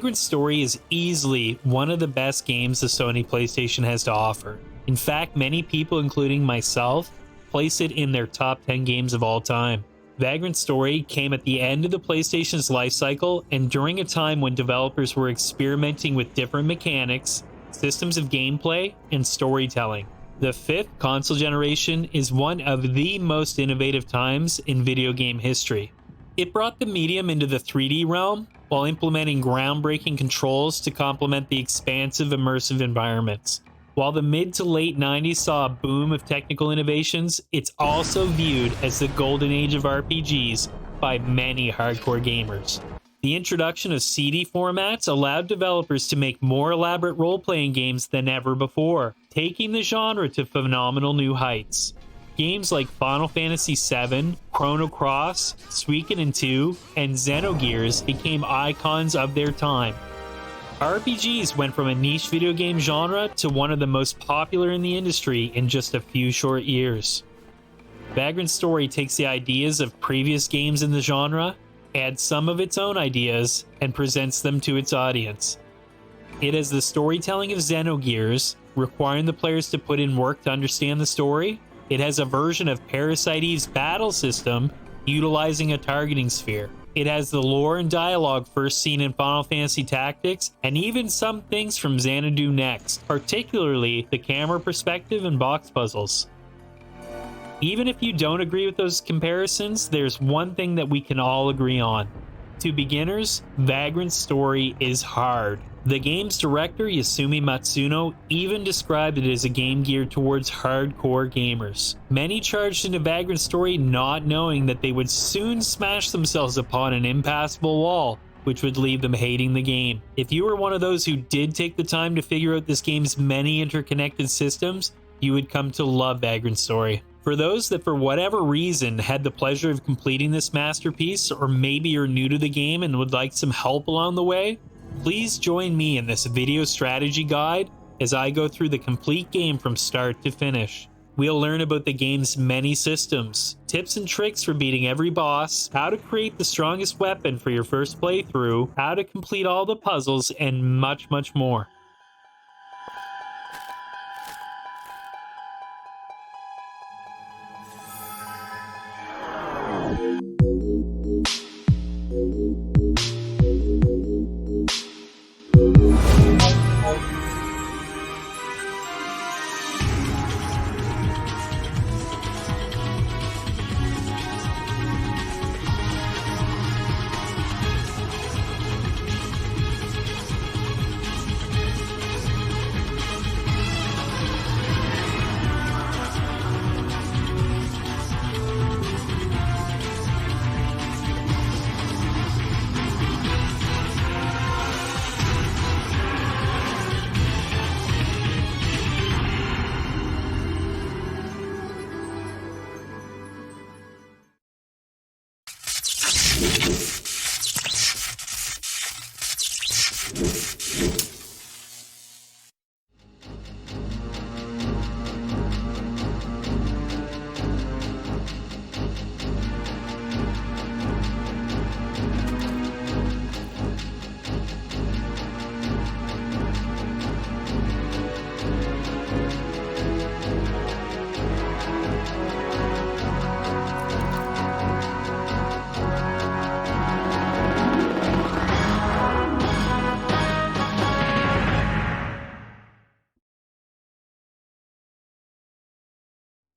Vagrant Story is easily one of the best games the Sony Playstation has to offer. In fact, many people, including myself, place it in their top 10 games of all time. Vagrant Story came at the end of the PlayStation's life cycle and during a time when developers were experimenting with different mechanics, systems of gameplay, and storytelling. The fifth console generation is one of the most innovative times in video game history. It brought the medium into the 3D realm while implementing groundbreaking controls to complement the expansive immersive environments. While the mid to late 90s saw a boom of technical innovations, it's also viewed as the golden age of RPGs by many hardcore gamers. The introduction of CD formats allowed developers to make more elaborate role-playing games than ever before, taking the genre to phenomenal new heights. Games like Final Fantasy VII, Chrono Cross, Suikoden 2, and Xenogears became icons of their time. RPGs went from a niche video game genre to one of the most popular in the industry in just a few short years. Vagrant Story takes the ideas of previous games in the genre, adds some of its own ideas, and presents them to its audience. It has the storytelling of Xenogears, requiring the players to put in work to understand the story. It has a version of Parasite Eve's battle system, utilizing a targeting sphere. It has the lore and dialogue first seen in Final Fantasy Tactics, and even some things from Xanadu Next, particularly the camera perspective and box puzzles. Even if you don't agree with those comparisons, there's one thing that we can all agree on. To beginners, Vagrant Story is hard. The game's director, Yasumi Matsuno, even described it as a game geared towards hardcore gamers. Many charged into Vagrant Story not knowing that they would soon smash themselves upon an impassable wall, which would leave them hating the game. If you were one of those who did take the time to figure out this game's many interconnected systems, you would come to love Vagrant Story. For those that for whatever reason had the pleasure of completing this masterpiece, or maybe you're new to the game and would like some help along the way, please join me in this video strategy guide as I go through the complete game from start to finish. We'll learn about the game's many systems, tips and tricks for beating every boss, how to create the strongest weapon for your first playthrough, how to complete all the puzzles, and much, much more.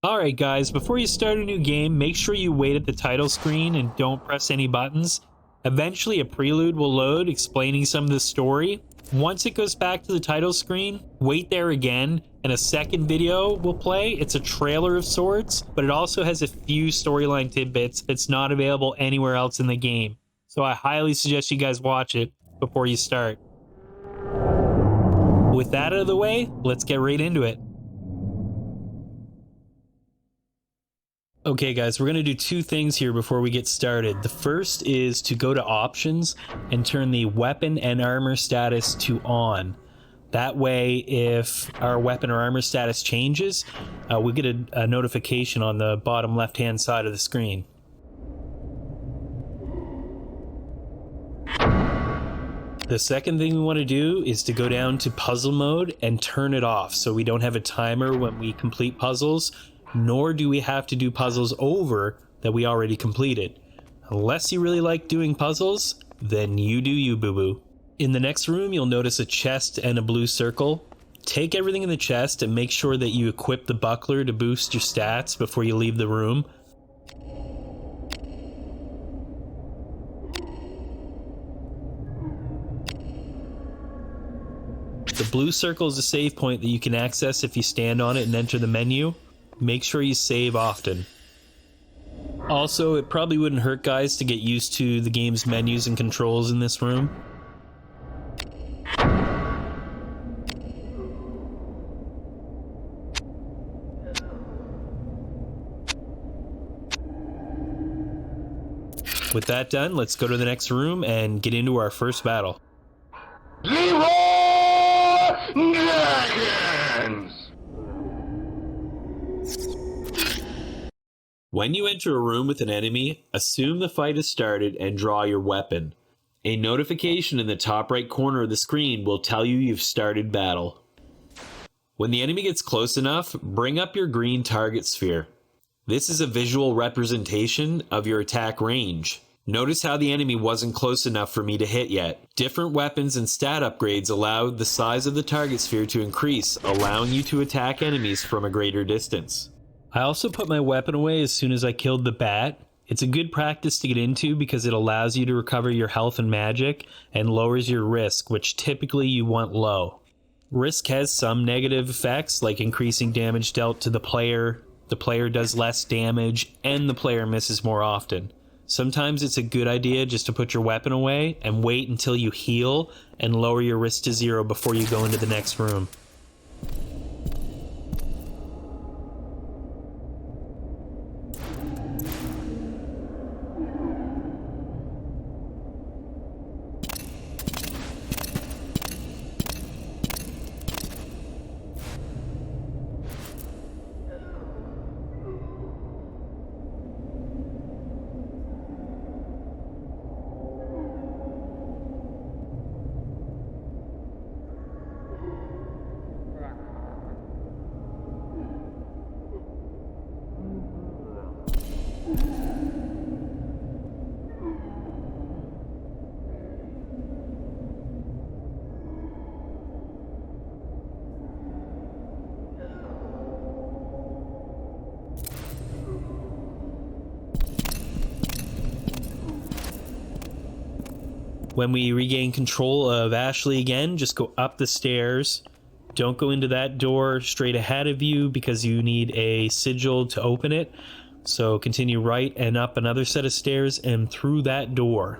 Alright guys, before you start a new game, make sure you wait at the title screen and don't press any buttons. Eventually a prelude will load explaining some of the story. Once it goes back to the title screen, wait there again, and a second video will play. It's a trailer of sorts, but it also has a few storyline tidbits that's not available anywhere else in the game. So I highly suggest you guys watch it before you start. With that out of the way, let's get right into it. Okay guys, we're going to do two things here before we get started. The first is to go to options and turn the weapon and armor status to on. That way, if our weapon or armor status changes, we get a notification on the bottom left hand side of the screen. The second thing we want to do is to go down to puzzle mode and turn it off so we don't have a timer when we complete puzzles, nor do we have to do puzzles over that we already completed. Unless you really like doing puzzles, then you do you, boo-boo. In the next room, you'll notice a chest and a blue circle. Take everything in the chest and make sure that you equip the buckler to boost your stats before you leave the room. The blue circle is a save point that you can access if you stand on it and enter the menu. Make sure you save often. Also, it probably wouldn't hurt, guys, to get used to the game's menus and controls in this room. With that done, let's go to the next room and get into our first battle. When you enter a room with an enemy, assume the fight has started and draw your weapon. A notification in the top right corner of the screen will tell you you've started battle. When the enemy gets close enough, bring up your green target sphere. This is a visual representation of your attack range. Notice how the enemy wasn't close enough for me to hit yet. Different weapons and stat upgrades allow the size of the target sphere to increase, allowing you to attack enemies from a greater distance. I also put my weapon away as soon as I killed the bat. It's a good practice to get into because it allows you to recover your health and magic and lowers your risk, which typically you want low. Risk has some negative effects like increasing damage dealt to the player does less damage, and the player misses more often. Sometimes it's a good idea just to put your weapon away and wait until you heal and lower your risk to 0 before you go into the next room. When we regain control of Ashley again, just go up the stairs. Don't go into that door straight ahead of you because you need a sigil to open it. So continue right and up another set of stairs and through that door.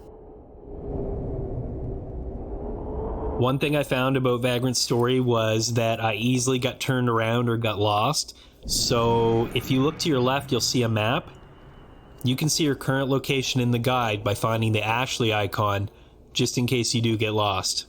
One thing I found about Vagrant Story was that I easily got turned around or got lost. So if you look to your left, you'll see a map. You can see your current location in the guide by finding the Ashley icon, just in case you do get lost.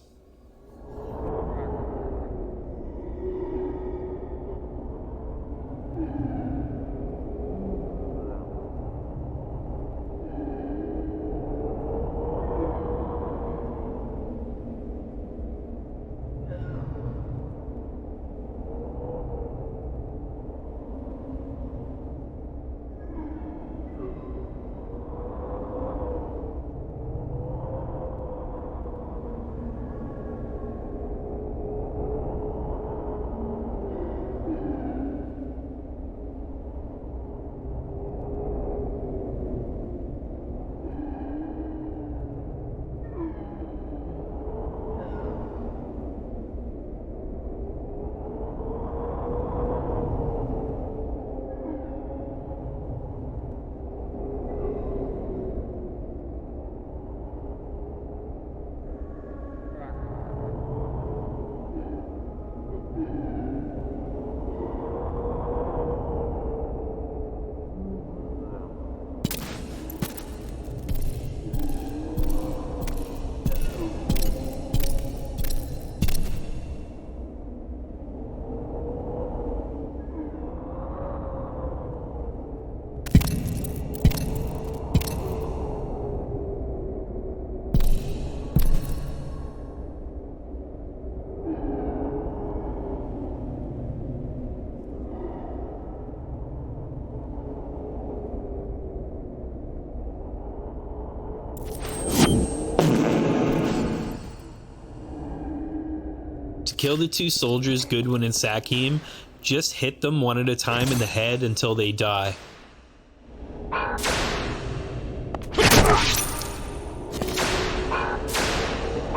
To kill the two soldiers, Goodwin and Sakim, just hit them one at a time in the head until they die.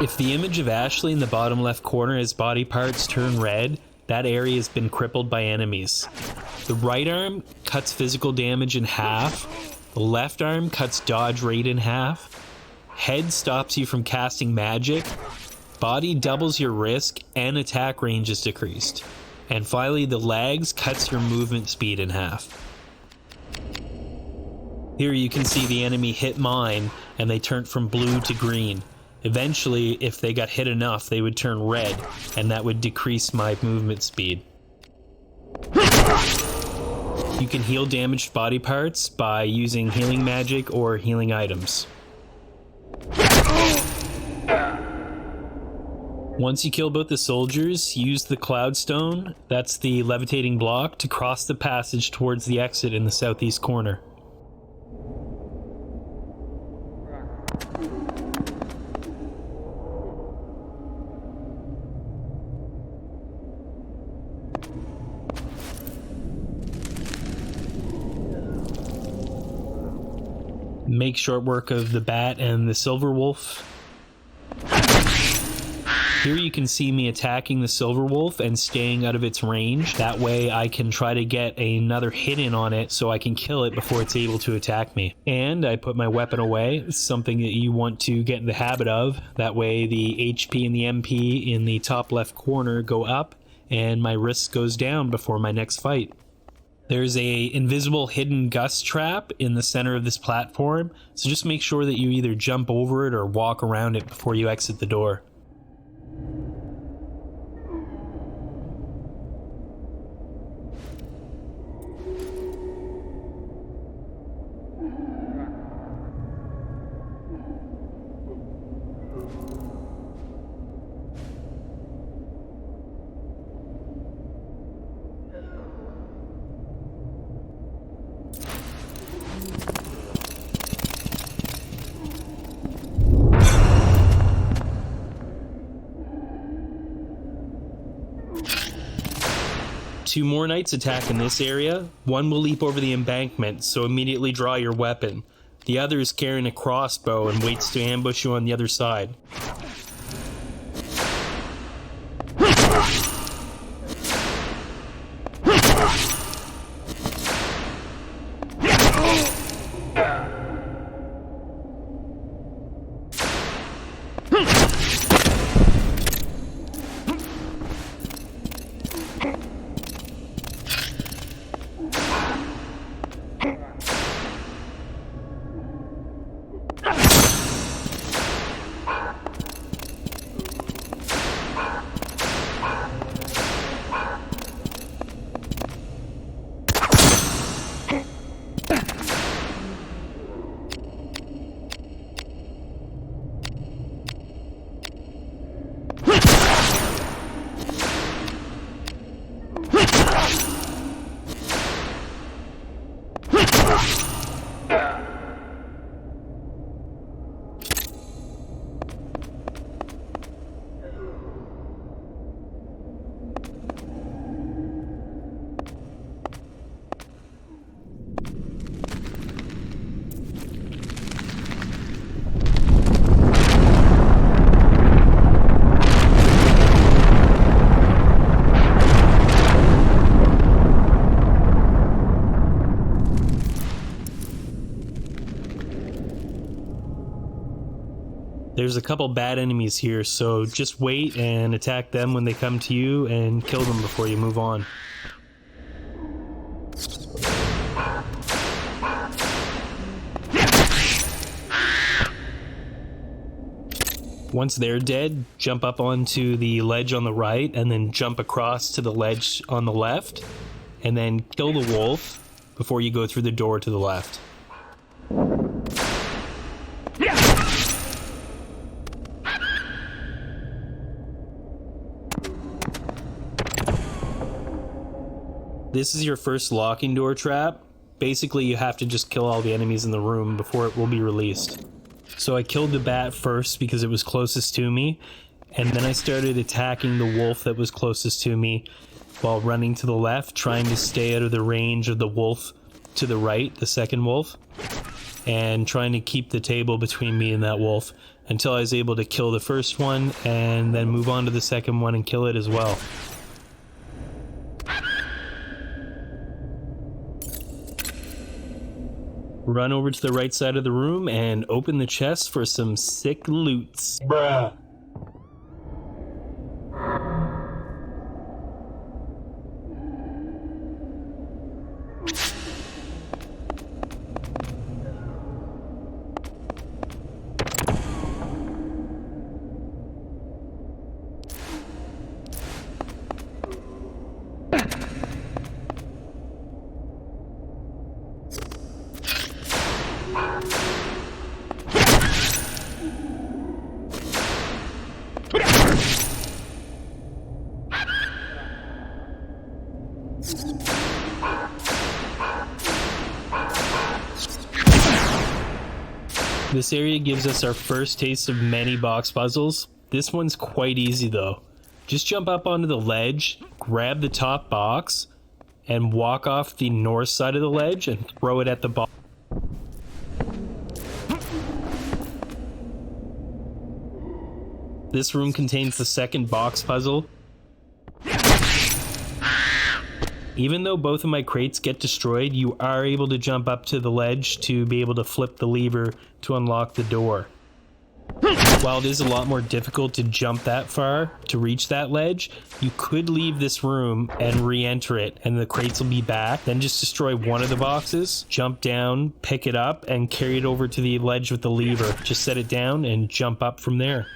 If the image of Ashley in the bottom left corner as body parts turn red, that area has been crippled by enemies. The right arm cuts physical damage in half, the left arm cuts dodge rate in half, head stops you from casting magic, body doubles your risk and attack range is decreased, and finally the legs cuts your movement speed in half. Here you can see the enemy hit mine and they turned from blue to green. Eventually, if they got hit enough, they would turn red, and that would decrease my movement speed. You can heal damaged body parts by using healing magic or healing items. Once you kill both the soldiers, use the Cloudstone, that's the levitating block, to cross the passage towards the exit in the southeast corner. Make short work of the bat and the silver wolf. Here you can see me attacking the silver wolf and staying out of its range. That way I can try to get another hit in on it so I can kill it before it's able to attack me. And I put my weapon away. It's something that you want to get in the habit of. That way the HP and the MP in the top left corner go up and my risk goes down before my next fight. There's a invisible hidden gust trap in the center of this platform, so just make sure that you either jump over it or walk around it before you exit the door. Two more knights attack in this area. One will leap over the embankment, so immediately draw your weapon. The other is carrying a crossbow and waits to ambush you on the other side. There's a couple bad enemies here, so just wait and attack them when they come to you and kill them before you move on. Once they're dead, jump up onto the ledge on the right and then jump across to the ledge on the left and then kill the wolf before you go through the door to the left. This is your first locking door trap. Basically, you have to just kill all the enemies in the room before it will be released. So I killed the bat first because it was closest to me, and then I started attacking the wolf that was closest to me while running to the left, trying to stay out of the range of the wolf to the right, the second wolf, and trying to keep the table between me and that wolf until I was able to kill the first one and then move on to the second one and kill it as well. Run over to the right side of the room and open the chest for some sick loots. Bruh. This area gives us our first taste of many box puzzles. This one's quite easy though. Just jump up onto the ledge, grab the top box, and walk off the north side of the ledge and throw it at the box. This room contains the second box puzzle. Even though both of my crates get destroyed, you are able to jump up to the ledge to be able to flip the lever to unlock the door. While it is a lot more difficult to jump that far to reach that ledge, you could leave this room and re-enter it and the crates will be back. Then just destroy one of the boxes, jump down, pick it up, and carry it over to the ledge with the lever. Just set it down and jump up from there.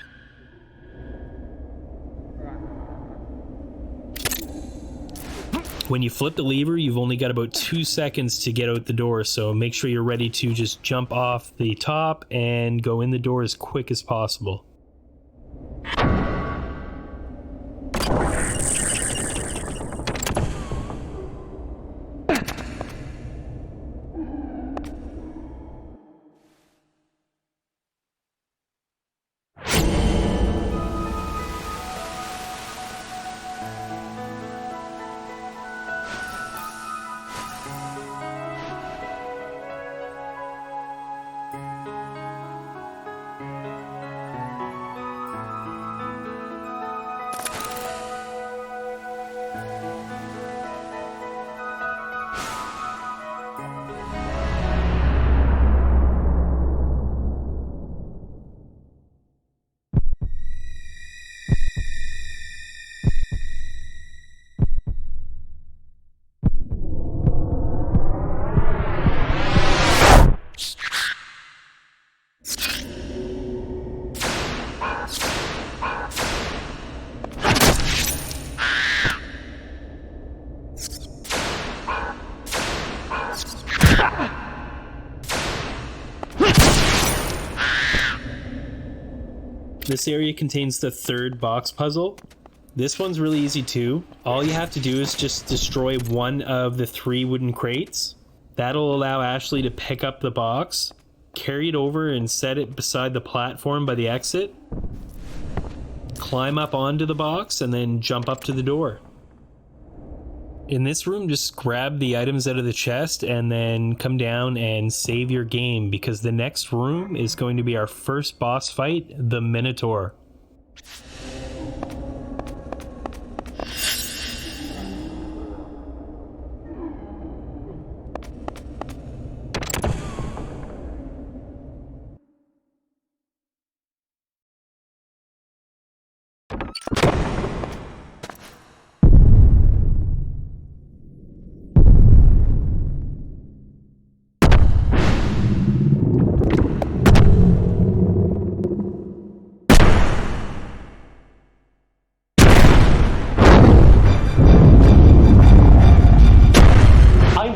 When you flip the lever, you've only got about 2 seconds to get out the door, so make sure you're ready to just jump off the top and go in the door as quick as possible. This area contains the third box puzzle. This one's really easy too. All you have to do is just destroy one of the 3 wooden crates. That'll allow Ashley to pick up the box, carry it over and set it beside the platform by the exit, climb up onto the box, and then jump up to the door. In this room, just grab the items out of the chest and then come down and save your game, because the next room is going to be our first boss fight, the Minotaur.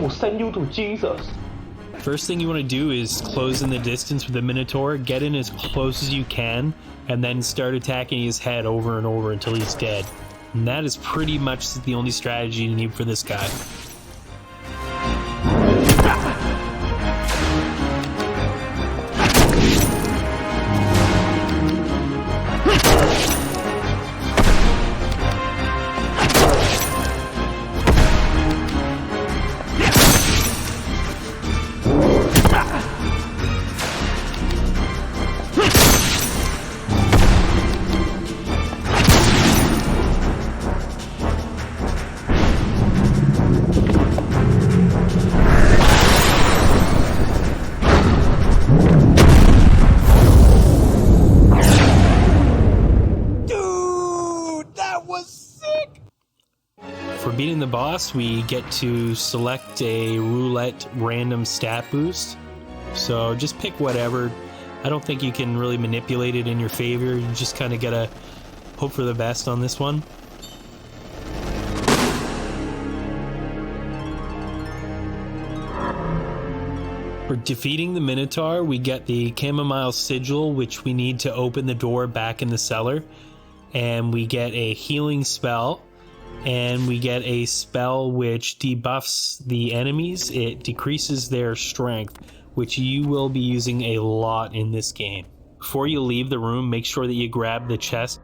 Send you to Jesus. First thing you want to do is close in the distance with the Minotaur, get in as close as you can, and then start attacking his head over and over until he's dead. And that is pretty much the only strategy you need for this guy. beating the boss, we get to select a roulette random stat boost. So just pick whatever. I don't think you can really manipulate it in your favor. You just kind of gotta hope for the best on this one. For defeating the Minotaur, we get the chamomile sigil, which we need to open the door back in the cellar. And we get a healing spell. And we get a spell which debuffs the enemies. It decreases their strength, which you will be using a lot in this game. Before you leave the room, make sure that you grab the chest.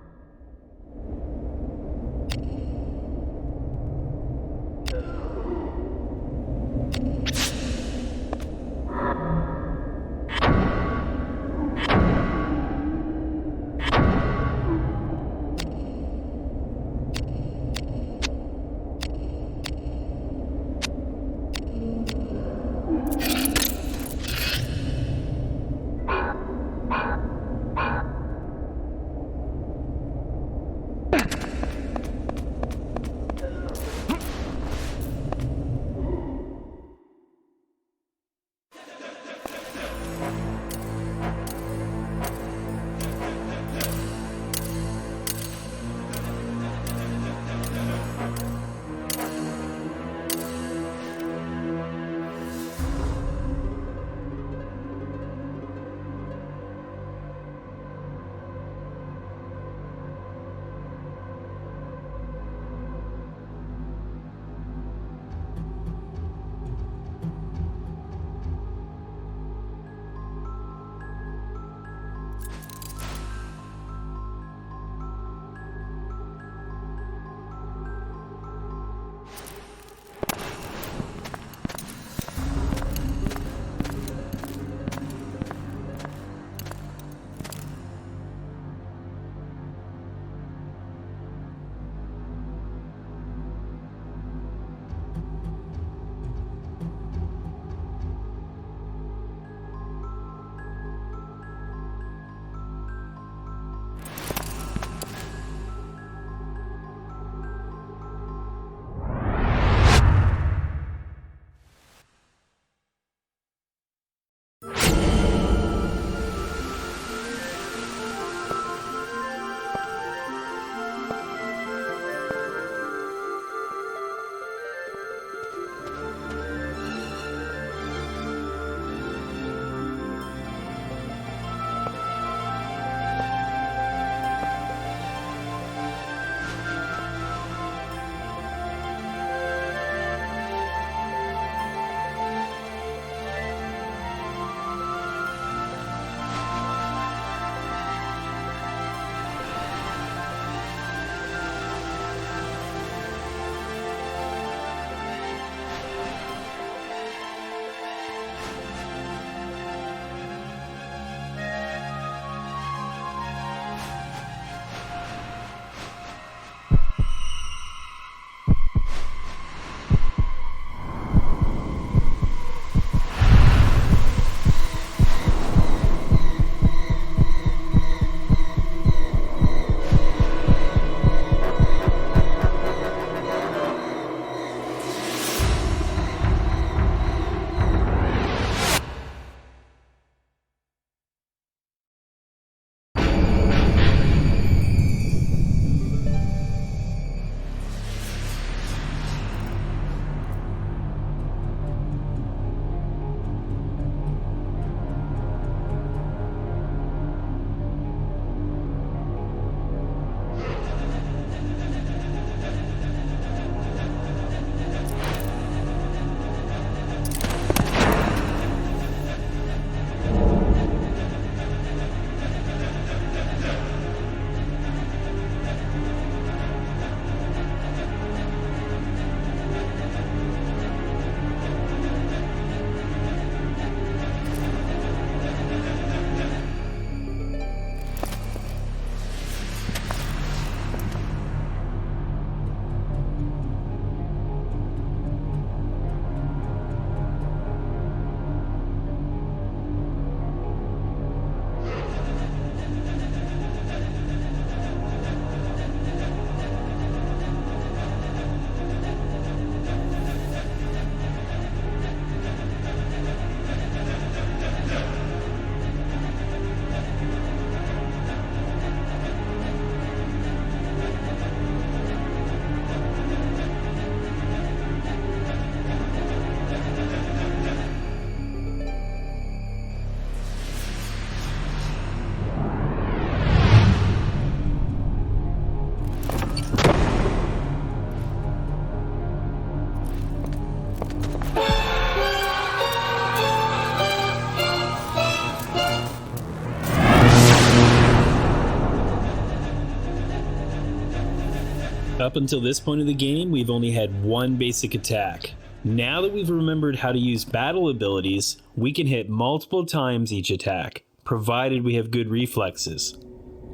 Up until this point of the game, we've only had one basic attack. Now that we've remembered how to use battle abilities, we can hit multiple times each attack, provided we have good reflexes.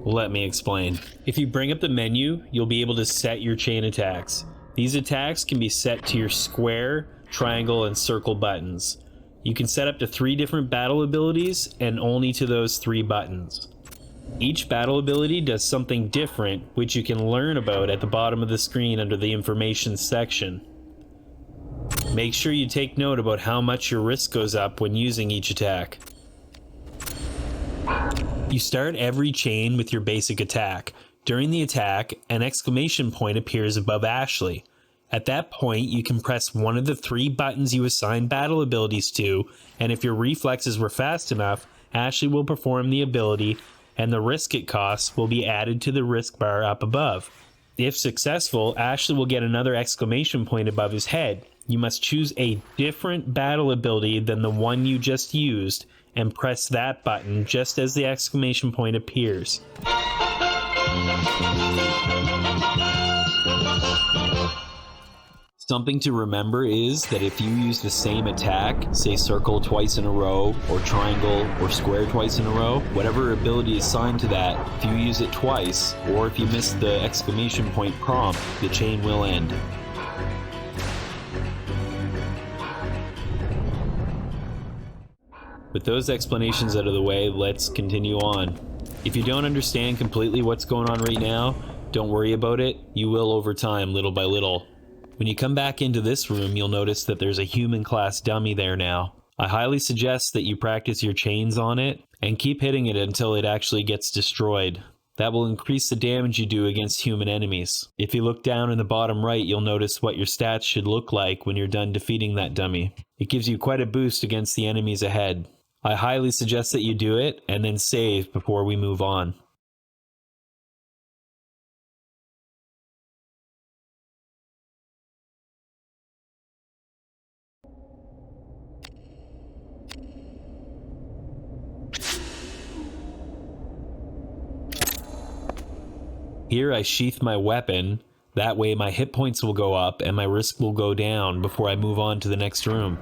Let me explain. If you bring up the menu, you'll be able to set your chain attacks. These attacks can be set to your square, triangle, and circle buttons. You can set up to 3 different battle abilities and only to those 3 buttons. Each battle ability does something different, which you can learn about at the bottom of the screen under the information section. Make sure you take note about how much your risk goes up when using each attack. You start every chain with your basic attack. During the attack, an exclamation point appears above Ashley. At that point, you can press one of the 3 buttons you assign battle abilities to, and if your reflexes were fast enough, Ashley will perform the ability, and the risk it costs will be added to the risk bar up above. If successful, Ashley will get another exclamation point above his head. You must choose a different battle ability than the one you just used, and press that button just as the exclamation point appears. Something to remember is that if you use the same attack, say circle twice in a row, or triangle, or square twice in a row, whatever ability is assigned to that, if you use it twice, or if you miss the exclamation point prompt, the chain will end. With those explanations out of the way, let's continue on. If you don't understand completely what's going on right now, don't worry about it. You will over time, little by little. When you come back into this room, you'll notice that there's a human class dummy there now. I highly suggest that you practice your chains on it and keep hitting it until it actually gets destroyed. That will increase the damage you do against human enemies. If you look down in the bottom right, you'll notice what your stats should look like when you're done defeating that dummy. It gives you quite a boost against the enemies ahead. I highly suggest that you do it and then save before we move on. Here I sheath my weapon, that way my hit points will go up and my risk will go down before I move on to the next room.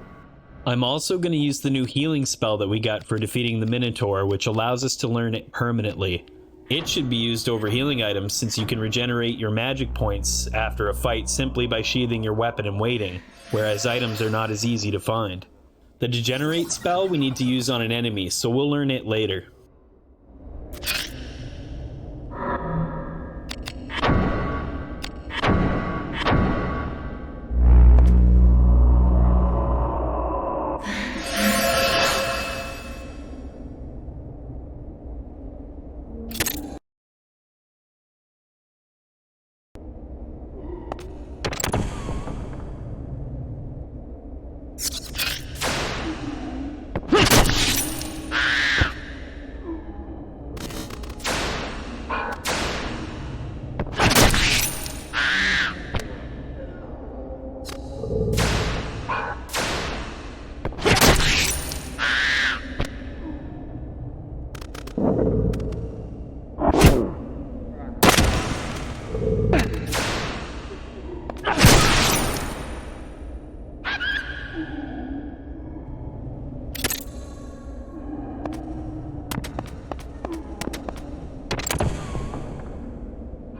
I'm also going to use the new healing spell that we got for defeating the Minotaur, which allows us to learn it permanently. It should be used over healing items since you can regenerate your magic points after a fight simply by sheathing your weapon and waiting, whereas items are not as easy to find. The degenerate spell we need to use on an enemy, so we'll learn it later.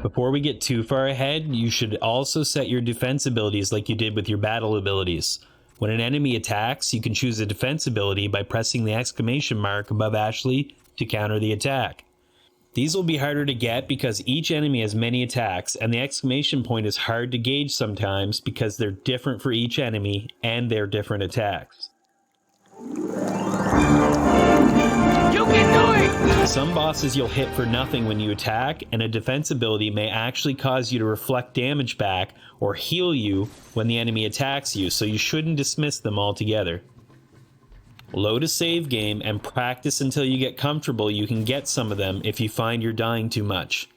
Before we get too far ahead, you should also set your defense abilities like you did with your battle abilities. When an enemy attacks, you can choose a defense ability by pressing the exclamation mark above Ashley to counter the attack. These will be harder to get because each enemy has many attacks, and the exclamation point is hard to gauge sometimes because they're different for each enemy and their different attacks. You can do it! Some bosses you'll hit for nothing when you attack, and a defense ability may actually cause you to reflect damage back or heal you when the enemy attacks you, so you shouldn't dismiss them altogether. Load a save game and practice until you get comfortable you can get some of them if you find you're dying too much.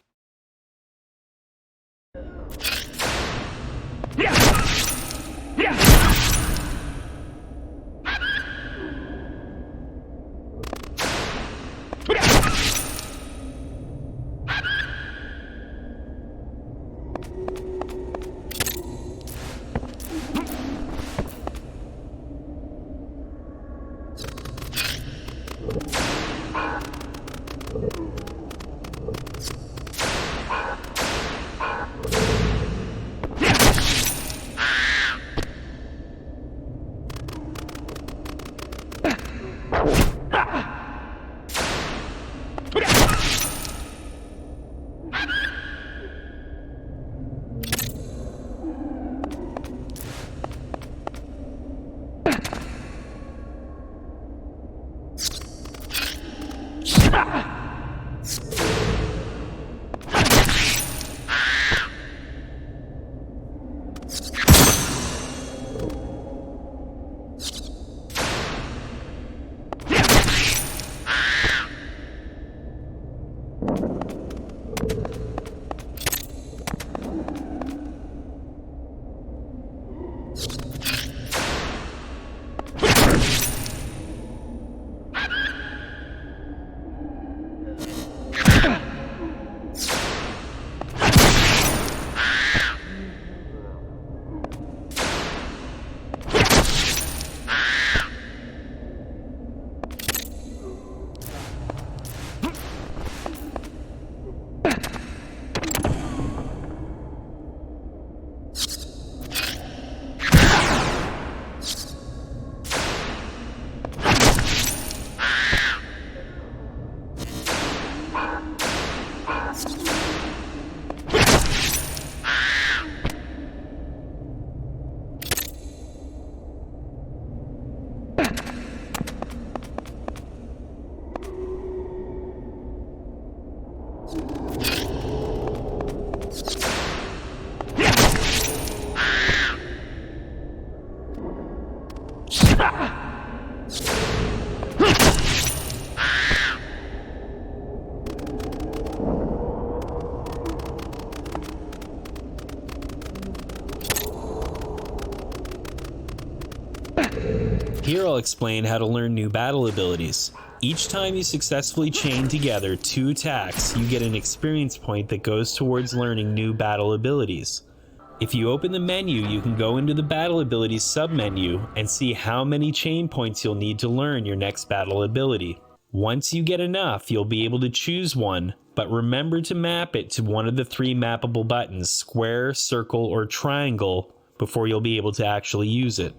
Here I'll explain how to learn new battle abilities. Each time you successfully chain together 2 attacks, you get an experience point that goes towards learning new battle abilities. If you open the menu, you can go into the battle abilities submenu and see how many chain points you'll need to learn your next battle ability. Once you get enough, you'll be able to choose one, but remember to map it to one of the 3 mappable buttons, square, circle, or triangle, before you'll be able to actually use it.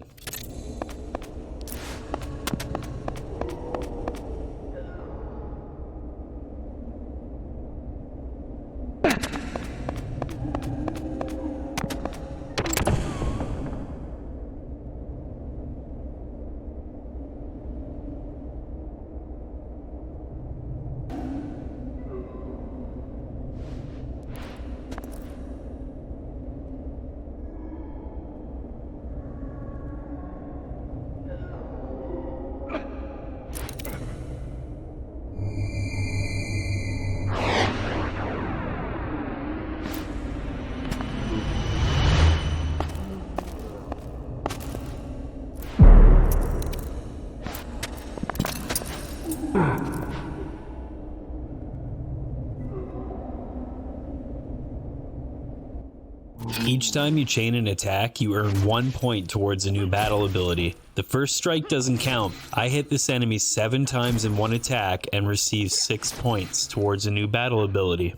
Each time you chain an attack, you earn 1 point towards a new battle ability. The first strike doesn't count. I hit this enemy 7 times in one attack and received 6 points towards a new battle ability.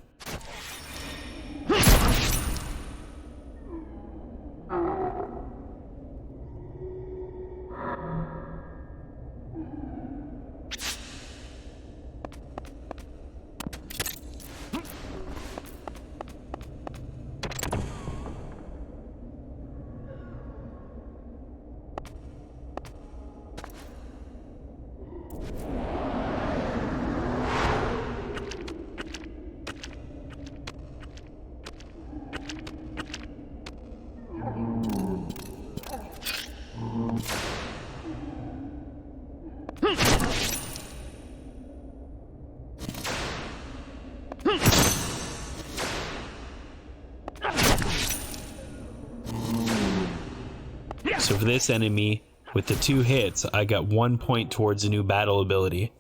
So for this enemy, with the 2 hits, I got 1 point towards a new battle ability.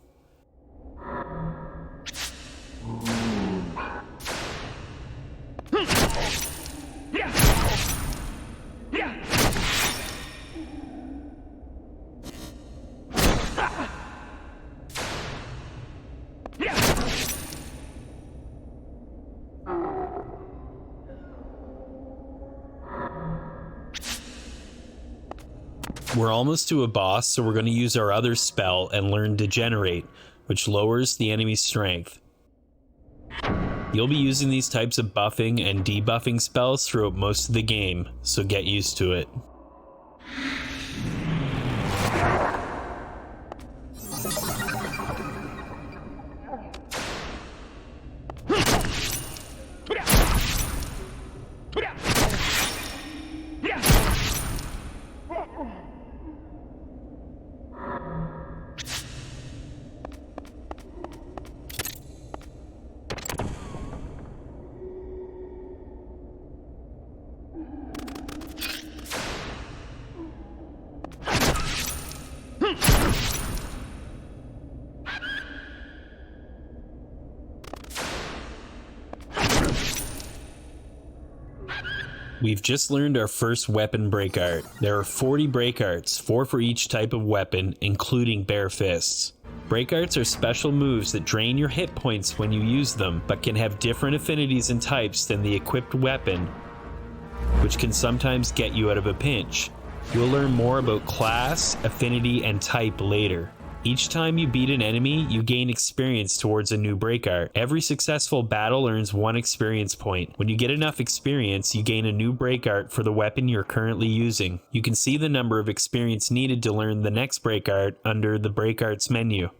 We're almost to a boss, so we're going to use our other spell and learn Degenerate, which lowers the enemy's strength. You'll be using these types of buffing and debuffing spells throughout most of the game, so get used to it. We've just learned our first weapon break art. There are 40 break arts, 4 for each type of weapon, including bare fists. Break arts are special moves that drain your hit points when you use them, but can have different affinities and types than the equipped weapon, which can sometimes get you out of a pinch. You'll learn more about class, affinity, and type later. Each time you beat an enemy, you gain experience towards a new break art. Every successful battle earns 1 experience point. When you get enough experience, you gain a new break art for the weapon you're currently using. You can see the number of experience needed to learn the next break art under the break arts menu.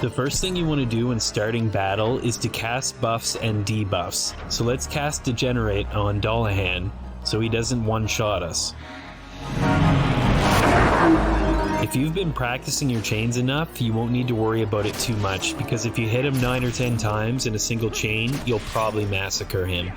The first thing you want to do when starting battle is to cast buffs and debuffs. So let's cast Degenerate on Dullahan so he doesn't one-shot us. If you've been practicing your chains enough, you won't need to worry about it too much, because if you hit him 9 or 10 times in a single chain, you'll probably massacre him.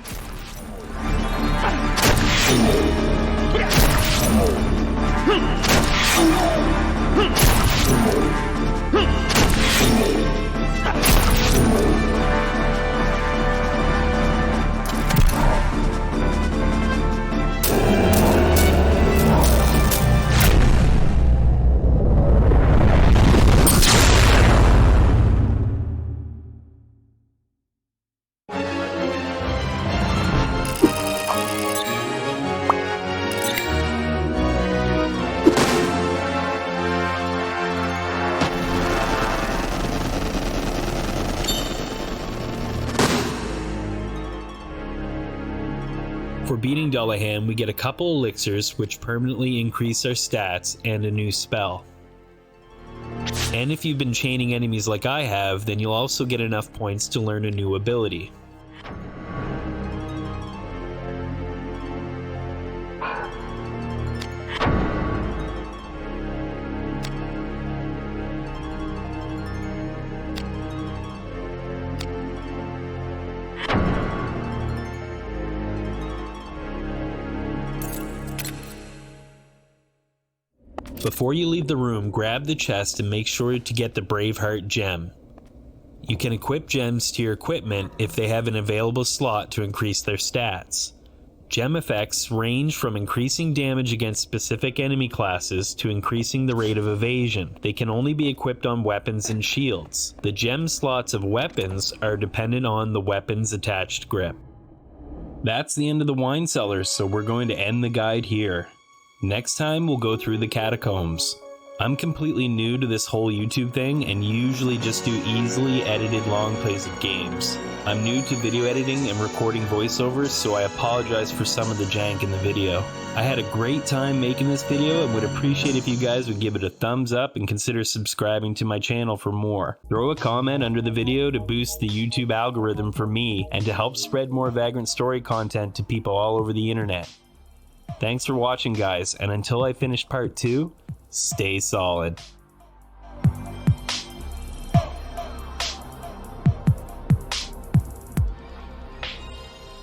For beating Dullahan, we get a couple elixirs which permanently increase our stats and a new spell. And if you've been chaining enemies like I have, then you'll also get enough points to learn a new ability. Before you leave the room, grab the chest and make sure to get the Braveheart gem. You can equip gems to your equipment if they have an available slot to increase their stats. Gem effects range from increasing damage against specific enemy classes to increasing the rate of evasion. They can only be equipped on weapons and shields. The gem slots of weapons are dependent on the weapon's attached grip. That's the end of the Wine Cellar, so we're going to end the guide here. Next time we'll go through the catacombs. I'm completely new to this whole YouTube thing and usually just do easily edited long plays of games. I'm new to video editing and recording voiceovers, so I apologize for some of the jank in the video. I had a great time making this video and would appreciate if you guys would give it a thumbs up and consider subscribing to my channel for more. Throw a comment under the video to boost the YouTube algorithm for me and to help spread more Vagrant Story content to people all over the internet. Thanks for watching, guys, and until I finish part 2, stay solid.